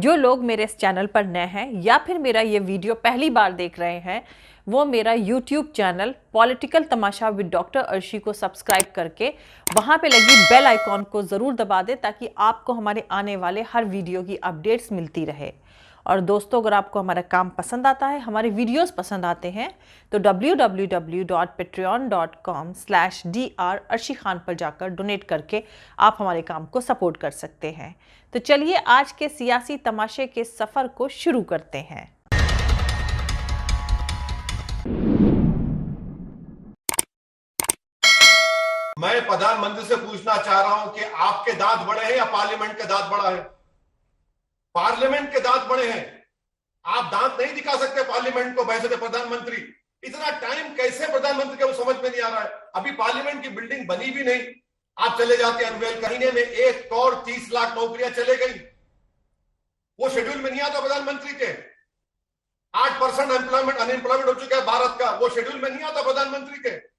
जो लोग मेरे इस चैनल पर नए हैं या फिर मेरा ये वीडियो पहली बार देख रहे हैं, वो मेरा YouTube channel political Tamasha with doctor Arshi को सब्सक्राइब करके वहाँ पे लगी बेल आइकॉन को ज़रूर दबा दें ताकि आपको हमारे आने वाले हर वीडियो की अपडेट्स मिलती रहे। और दोस्तों, अगर आपको हमारा काम पसंद आता है, हमारे वीडियोस पसंद आते हैं, तो www.patreon.com/dr अर्शी खान पर जाकर डोनेट करके आप हमारे काम को सपोर्ट कर सकते हैं। तो चलिए आज के सियासी तमाशे के सफर को शुरू करते हैं। मैं प्रधानमंत्री से पूछना चाह रहा हूं कि आपके दांत बड़े हैं या पार्लियामेंट के दांत बड़ा है? पार्लियामेंट के दांत बड़े हैं। आप दांत नहीं दिखा सकते पार्लियामेंट को, वैसे तो प्रधानमंत्री। इतना टाइम कैसे प्रधानमंत्री के वो समझ में नहीं आ रहा है। अभी पार्लियामेंट की बिल्डिंग बनी भी नहीं, आप चले जाते हैं अनवेल। महीने में 1 करोड़ 30 लाख नौकरियां चले गई, वो शेड्यूल में नहीं आता प्रधानमंत्री के। 8% अनएम्प्लॉयमेंट हो चुका है भारत का, वो शेड्यूल में नहीं आता प्रधानमंत्री के।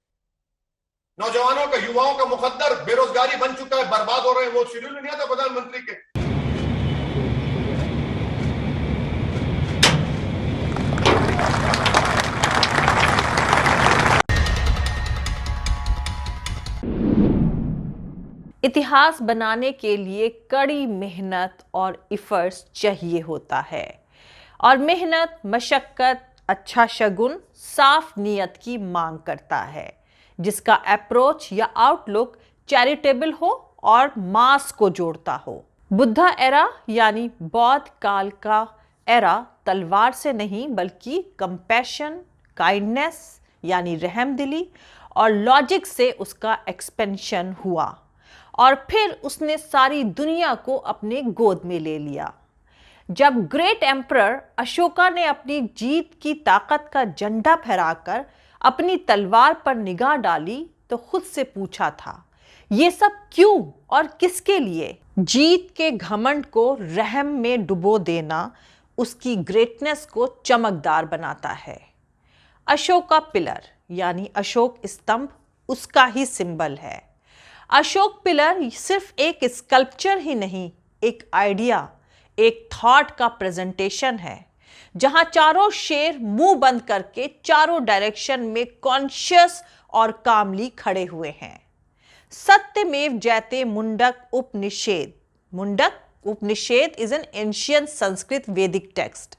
नौजवानों का, युवाओं का मुकद्दर बेरोजगारी बन चुका है, बर्बाद हो रहे हैं, वो शेड्यूल में नहीं आता प्रधानमंत्री के। इतिहास बनाने के लिए कड़ी मेहनत और एफर्ट्स चाहिए होता है, और मेहनत, मशक्कत, अच्छा शगुन, साफ नीयत की मांग करता है, जिसका अप्रोच या आउटलुक चैरिटेबल हो और मास को जोड़ता हो। बुद्धा एरा यानी बौद्ध काल का एरा तलवार से नहीं बल्कि कंपैशन, काइंडनेस यानी रहमदिली और लॉजिक से उसका एक्सपेंशन हुआ, और फिर उसने सारी दुनिया को अपने गोद में ले लिया। जब ग्रेट एम्परर अशोका ने अपनी जीत की ताकत का झंडा फहराकर अपनी तलवार पर निगाह डाली तो खुद से पूछा था, ये सब क्यों और किसके लिए? जीत के घमंड को रहम में डुबो देना उसकी ग्रेटनेस को चमकदार बनाता है। अशोका पिलर यानी अशोक स्तंभ उसका ही सिंबल है। अशोक पिलर सिर्फ एक स्कल्पचर ही नहीं, एक आइडिया, एक थॉट का प्रेजेंटेशन है, जहां चारों शेर मुंह बंद करके चारों डायरेक्शन में कॉन्शियस और कामली खड़े हुए हैं। सत्यमेव जयते Mundaka Upanishad. Mundaka Upanishad is an ancient Sanskrit Vedic text.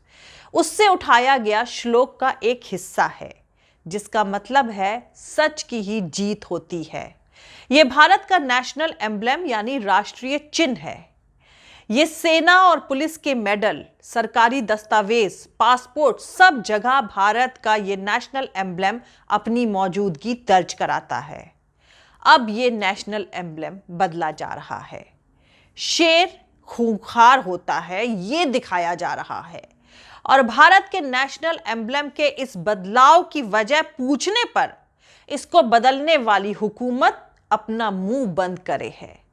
उससे उठाया गया श्लोक का एक हिस्सा है, जिसका मतलब है सच की ही जीत होती है। यह भारत का नेशनल एम्ब्लेम यानी राष्ट्रीय चिन्ह है। ये सेना और पुलिस के मेडल, सरकारी दस्तावेज, पासपोर्ट, सब जगह भारत का ये नेशनल एम्ब्लेम अपनी मौजूदगी दर्ज कराता है। अब ये नेशनल एम्ब्लेम बदला जा रहा है। शेर खूंखार होता है, ये दिखाया जा रहा है, और भारत के नेशनल एम्ब्लेम के इस बदलाव की वजह पूछने पर इसको बदलने वाली हुकूमत अपना मुंह बंद करे है।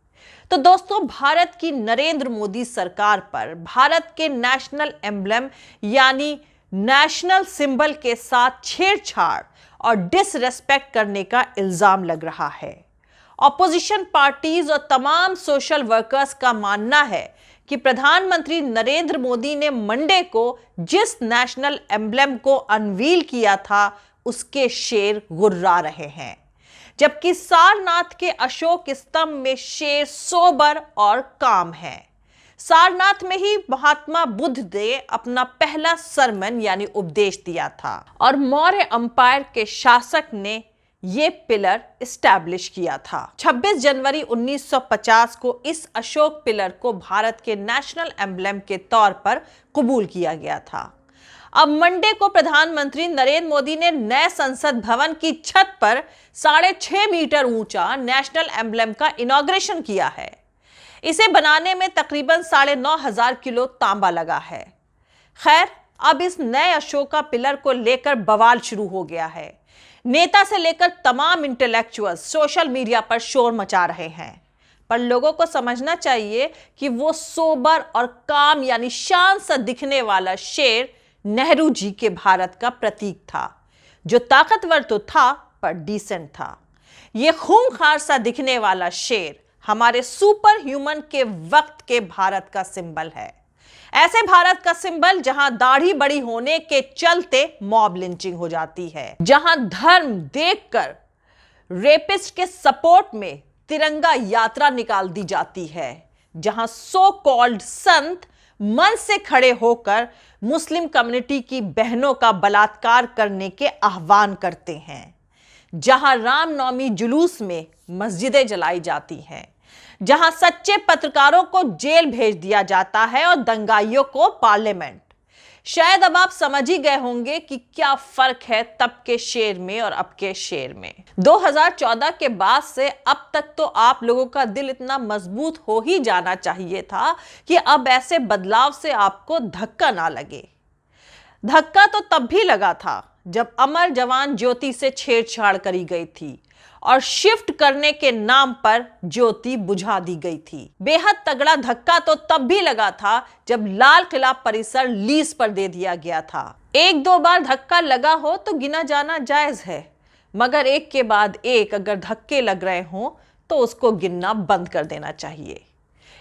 तो दोस्तों, भारत की नरेंद्र मोदी सरकार पर भारत के नेशनल एम्ब्लेम यानी नेशनल सिंबल के साथ छेड़छाड़ और डिसरेस्पेक्ट करने का इल्जाम लग रहा है। ऑपोजिशन पार्टीज और तमाम सोशल वर्कर्स का मानना है कि प्रधानमंत्री नरेंद्र मोदी ने मंडे को जिस नेशनल एम्ब्लेम को अनवील किया था उसके शेर गुर्रा रहे हैं, जबकि सारनाथ के अशोक स्तंभ में शेर सोबर और काम है। सारनाथ में ही महात्मा बुद्ध ने अपना पहला सरमन यानी उपदेश दिया था, और मौर्य अंपायर के शासक ने यह पिलर एस्टैब्लिश किया था। 26 जनवरी 1950 को इस अशोक पिलर को भारत के नेशनल एम्ब्लेम के तौर पर कबूल किया गया था। अब मंडे को प्रधानमंत्री नरेंद्र मोदी ने नए संसद भवन की छत पर 6.5 मीटर ऊंचा नेशनल एम्ब्लेम का इनॉग्रेशन किया है। इसे बनाने में तकरीबन 9,500 किलो तांबा लगा है। खैर, अब इस नए अशोका पिलर को लेकर बवाल शुरू हो गया है। नेता से लेकर तमाम इंटेलेक्चुअल्स सोशल मीडिया पर शोर मचा रहे हैं, पर लोगों को समझना चाहिए कि वो सोबर और काम यानी शान सा दिखने वाला शेर नेहरू जी के भारत का प्रतीक था, जो ताकतवर तो था पर डिसेंट था। यह खूंखार सा दिखने वाला शेर हमारे सुपर ह्यूमन के वक्त के भारत का सिंबल है। ऐसे भारत का सिंबल जहां दाढ़ी बड़ी होने के चलते मॉब लिंचिंग हो जाती है, जहां धर्म देखकर रेपिस्ट के सपोर्ट में तिरंगा यात्रा निकाल दी जाती है, जहां सो कॉल्ड संत मन से खड़े होकर मुस्लिम कम्युनिटी की बहनों का बलात्कार करने के आह्वान करते हैं, जहां रामनवमी जुलूस में मस्जिदें जलाई जाती हैं, जहां सच्चे पत्रकारों को जेल भेज दिया जाता है और दंगाइयों को पार्लियामेंट। शायद अब आप समझ ही गए होंगे कि क्या फर्क है तब के शेर में और अब के शेर में। 2014 के बाद से अब तक तो आप लोगों का दिल इतना मजबूत हो ही जाना चाहिए था कि अब ऐसे बदलाव से आपको धक्का ना लगे। धक्का तो तब भी लगा था जब अमर जवान ज्योति से छेड़छाड़ करी गई थी और शिफ्ट करने के नाम पर ज्योति बुझा दी गई थी। बेहद तगड़ा धक्का तो तब भी लगा था जब लाल किला परिसर लीज पर दे दिया गया था। एक दो बार धक्का लगा हो तो गिना जाना जायज है, मगर एक के बाद एक अगर धक्के लग रहे हो तो उसको गिनना बंद कर देना चाहिए।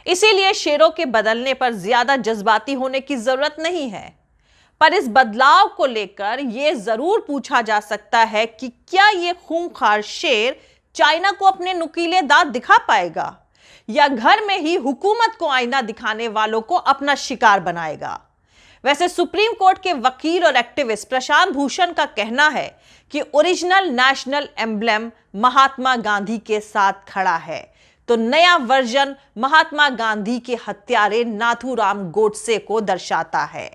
इसीलिए शेरों के बदलने पर ज्यादा जज्बाती होने की जरूरत नहीं है, पर इस बदलाव को लेकर यह जरूर पूछा जा सकता है कि क्या यह खूंखार शेर चाइना को अपने नुकीले दांत दिखा पाएगा या घर में ही हुकूमत को आईना दिखाने वालों को अपना शिकार बनाएगा। वैसे सुप्रीम कोर्ट के वकील और एक्टिविस्ट प्रशांत भूषण का कहना है कि original national emblem Mahatma Gandhi के साथ खड़ा है, तो नया वर्जन महात्मा गांधी के हत्यारे नाथूराम गोडसे को दर्शाता है।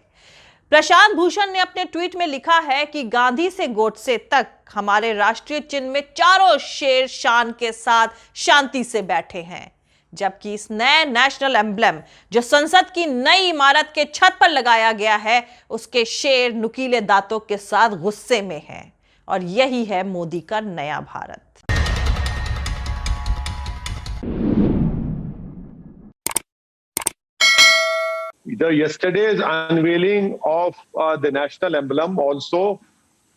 प्रशांत भूषण ने अपने ट्वीट में लिखा है कि गांधी से गोडसे तक हमारे राष्ट्रीय चिन्ह में चारों शेर शान के साथ शांति से बैठे हैं, जबकि इस नए नेशनल एम्ब्लेम जो संसद की नई इमारत के छत पर लगाया गया है उसके शेर नुकीले दांतों के साथ गुस्से में हैं। और यही है मोदी का नया Bharat. Yesterday's unveiling of the national emblem also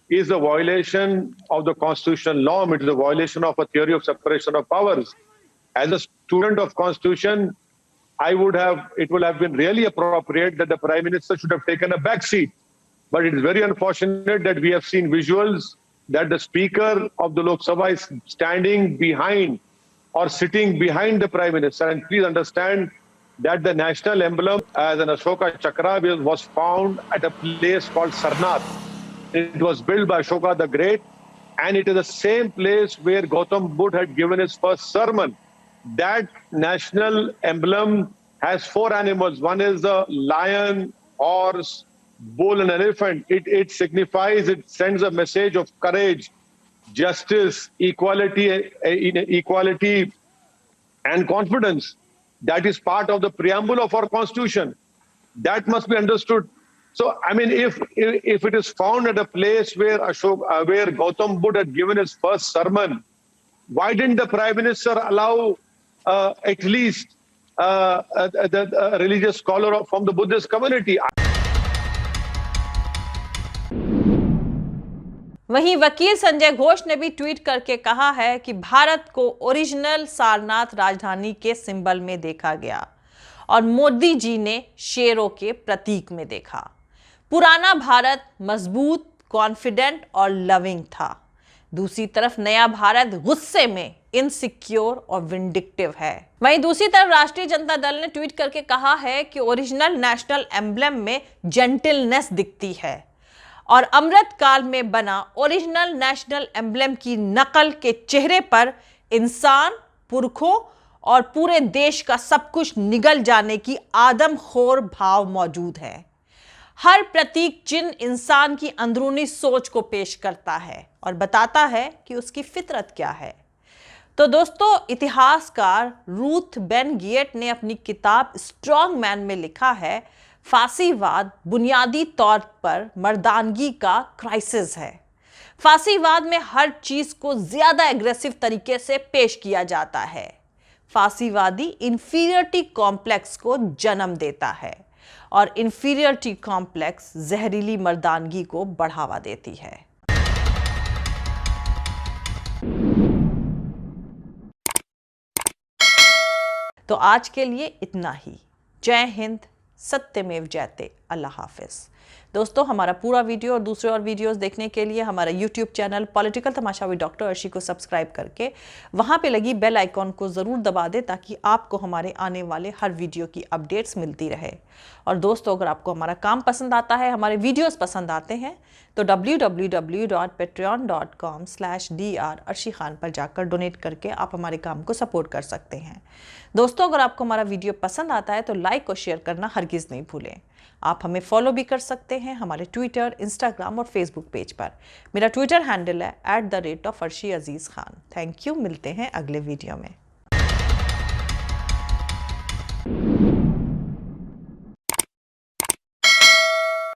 is a violation of the constitutional norm. It is a violation of a theory of separation of powers. As a student of constitution, it would have been really appropriate that the Prime Minister should have taken a back seat. But it is very unfortunate that we have seen visuals that the Speaker of the Lok Sabha is standing behind or sitting behind the Prime Minister. And please understand that the national emblem as an Ashoka Chakra was found at a place called Sarnath. It was built by Ashoka the Great, and it is the same place where Gautam Buddha had given his first sermon. That national emblem has 4 animals. One is a lion, horse, bull, and elephant. It signifies, it sends a message of courage, justice, equality and confidence. That is part of the preamble of our constitution. That must be understood. So, I mean, if it is found at a place where where Gautam Buddha had given his first sermon, why didn't the Prime Minister allow at least a religious scholar from the Buddhist community? वहीं वकील संजय घोष ने भी tweet करके कहा है कि भारत को original Sarnath राजधानी के सिंबल में देखा गया और मोदी जी ने शेरों के प्रतीक में देखा। पुराना भारत मजबूत, कॉन्फिडेंट और लविंग था। दूसरी तरफ नया भारत गुस्से में, इनसिक्योर और विंडिक्टिव है। वहीं दूसरी तरफ राष्ट्रीय जनता दल ने ट्वीट करके कहा है कि ओरिजिनल नेशनल एम्ब्लेम में जेंटिलनेस दिखती है और अमृत काल में बना ओरिजिनल नेशनल एम्ब्लेम की नकल के चेहरे पर इंसान, पुरखों और पूरे देश का सब कुछ निगल जाने की आदमखोर भाव मौजूद है। हर प्रतीक चिन्ह इंसान की अंदरूनी सोच को पेश करता है और बताता है कि उसकी फितरत क्या है। तो दोस्तों, इतिहासकार रूथ बेन गिएट ने अपनी किताब स्ट्रॉन्ग मैन में लिखा है, फांसीवाद बुनियादी तौर पर मर्दानगी का क्राइसिस है। फांसीवाद में हर चीज को ज्यादा एग्रेसिव तरीके से पेश किया जाता है। फांसीवादी इंफीरियरिटी कॉम्प्लेक्स को जन्म देता है और इंफीरियरिटी कॉम्प्लेक्स जहरीली मर्दानगी को बढ़ावा देती है। तो आज के लिए इतना ही। जय हिंद, सत्यमेव जयते। अल्लाह हाफिज़। दोस्तों, हमारा पूरा वीडियो और दूसरे और वीडियोस देखने के लिए हमारा YouTube channel political Tamasha with doctor Arshi को सब्सक्राइब करके वहां पे लगी बेल आइकॉन को ज़रूर दबा दें ताकि आपको हमारे आने वाले हर वीडियो की अपडेट्स मिलती रहे। और दोस्तों, अगर आपको हमारा काम पसंद आता है, हमारे वीडियोस पसंद आते हैं, तो www.patreon.com/dr अर्शी खान पर जाकर डोनेट करके आप हमारे काम को सपोर्ट कर सकते हैं। दोस्तों, अगर आपको हमारा वीडियो पसंद आता है तो लाइक और शेयर करना हरगिज़ नहीं भूलें। आप हमें फॉलो भी कर सकते हैं हमारे ट्विटर, इंस्टाग्राम और फेसबुक पेज पर। मेरा ट्विटर हैंडल है @arshi_aziz Khan। Thank you. मिलते हैं अगले वीडियो में।